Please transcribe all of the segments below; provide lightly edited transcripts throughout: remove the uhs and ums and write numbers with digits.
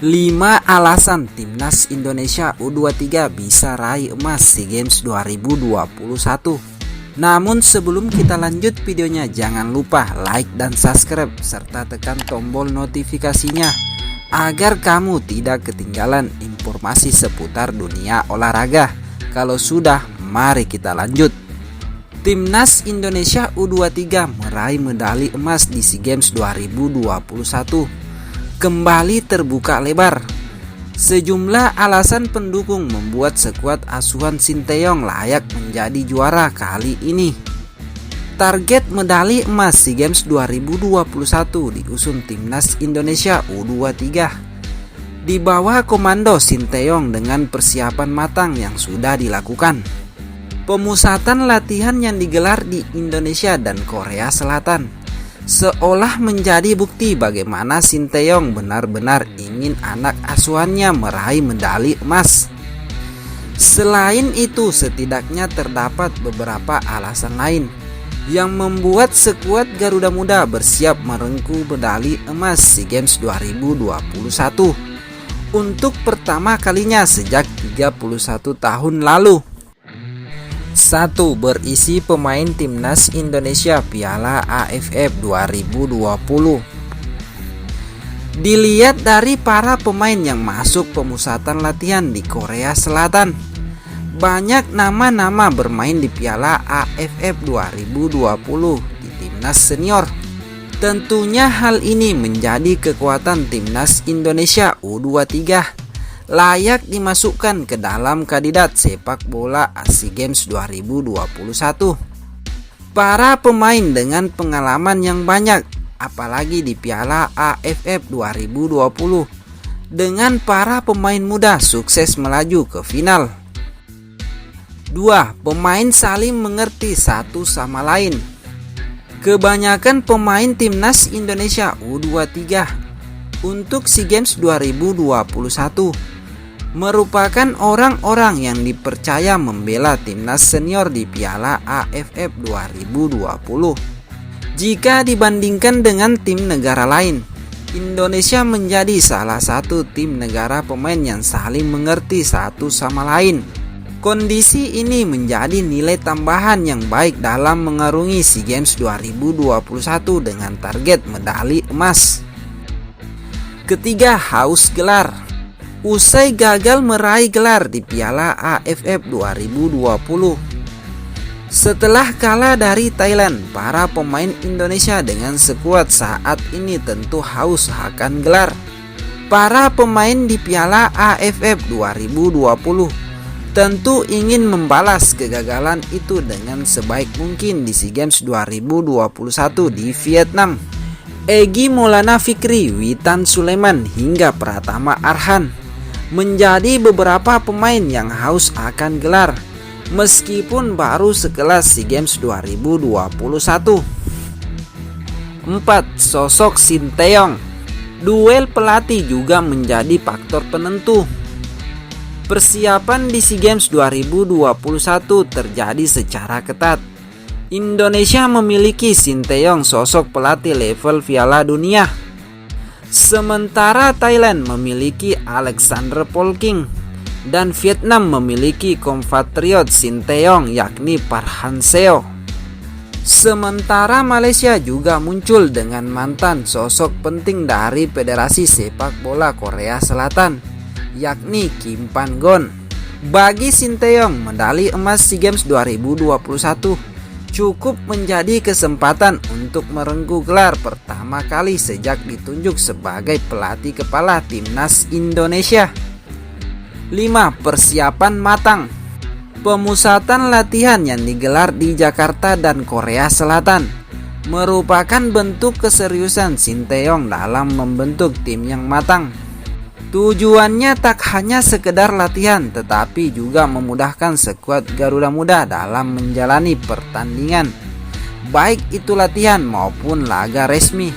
Lima alasan Timnas Indonesia U23 bisa raih emas SEA Games 2021. Namun sebelum kita lanjut videonya, jangan lupa like dan subscribe serta tekan tombol notifikasinya agar kamu tidak ketinggalan informasi seputar dunia olahraga. Kalau sudah, mari kita lanjut. Timnas Indonesia U23 meraih medali emas di SEA Games 2021 kembali terbuka lebar. Sejumlah alasan pendukung membuat skuad asuhan Sinteyong layak menjadi juara kali ini. Target medali emas SEA Games 2021 diusung Timnas Indonesia U23 di bawah komando Sinteyong dengan persiapan matang yang sudah dilakukan. Pemusatan latihan yang digelar di Indonesia dan Korea Selatan seolah menjadi bukti bagaimana Sinteyong benar-benar ingin anak asuhannya meraih medali emas. Selain itu, setidaknya terdapat beberapa alasan lain yang membuat skuad Garuda Muda bersiap merengkuh medali emas SEA Games 2021 untuk pertama kalinya sejak 31 tahun lalu. 1. Berisi pemain Timnas Indonesia Piala AFF 2020. Dilihat dari para pemain yang masuk pemusatan latihan di Korea Selatan, banyak nama-nama bermain di Piala AFF 2020 di Timnas Senior. Tentunya hal ini menjadi kekuatan Timnas Indonesia U23 layak dimasukkan ke dalam kandidat sepak bola SEA Games 2021. Para pemain dengan pengalaman yang banyak, apalagi di Piala AFF 2020, dengan para pemain muda sukses melaju ke final. 2. Pemain saling mengerti satu sama lain. Kebanyakan pemain Timnas Indonesia U23 untuk SEA Games 2021 merupakan orang-orang yang dipercaya membela Timnas Senior di Piala AFF 2020. Jika dibandingkan dengan tim negara lain, Indonesia menjadi salah satu tim negara pemain yang saling mengerti satu sama lain. Kondisi ini menjadi nilai tambahan yang baik dalam mengarungi SEA Games 2021 dengan target medali emas. Ketiga, haus gelar. Usai gagal meraih gelar di Piala AFF 2020, setelah kalah dari Thailand, para pemain Indonesia dengan skuad saat ini tentu haus akan gelar. Para pemain di Piala AFF 2020 tentu ingin membalas kegagalan itu dengan sebaik mungkin di SEA Games 2021 di Vietnam. Egy Maulana Fikri, Witan Sulaiman hingga Pratama Arhan menjadi beberapa pemain yang haus akan gelar meskipun baru sekelas SEA Games 2021. 4. Sosok Sinteyong. Duel pelatih juga menjadi faktor penentu. Persiapan di SEA Games 2021 terjadi secara ketat. Indonesia memiliki Sinteyong, sosok pelatih level Piala Dunia. Sementara Thailand memiliki Alexander Polking dan Vietnam memiliki kompatriot Sinteyong yakni Park Hang-seo. Sementara Malaysia juga muncul dengan mantan sosok penting dari Federasi Sepak Bola Korea Selatan yakni Kim Pan-gon. Bagi Sinteyong, medali emas SEA Games 2021 cukup menjadi kesempatan untuk merengkuh gelar pertama kali sejak ditunjuk sebagai pelatih kepala Timnas Indonesia. 5. Persiapan matang. Pemusatan latihan yang digelar di Jakarta dan Korea Selatan merupakan bentuk keseriusan Sinteyong dalam membentuk tim yang matang. Tujuannya tak hanya sekedar latihan, tetapi juga memudahkan skuad Garuda Muda dalam menjalani pertandingan, baik itu latihan maupun laga resmi.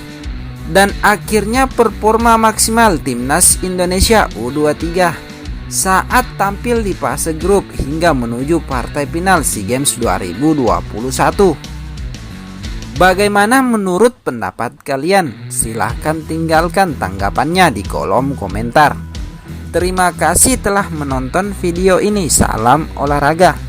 Dan akhirnya performa maksimal timnas Indonesia U23 saat tampil di fase grup hingga menuju partai final SEA Games 2021. Bagaimana menurut pendapat kalian? Silahkan tinggalkan tanggapannya di kolom komentar. Terima kasih telah menonton video ini. Salam olahraga.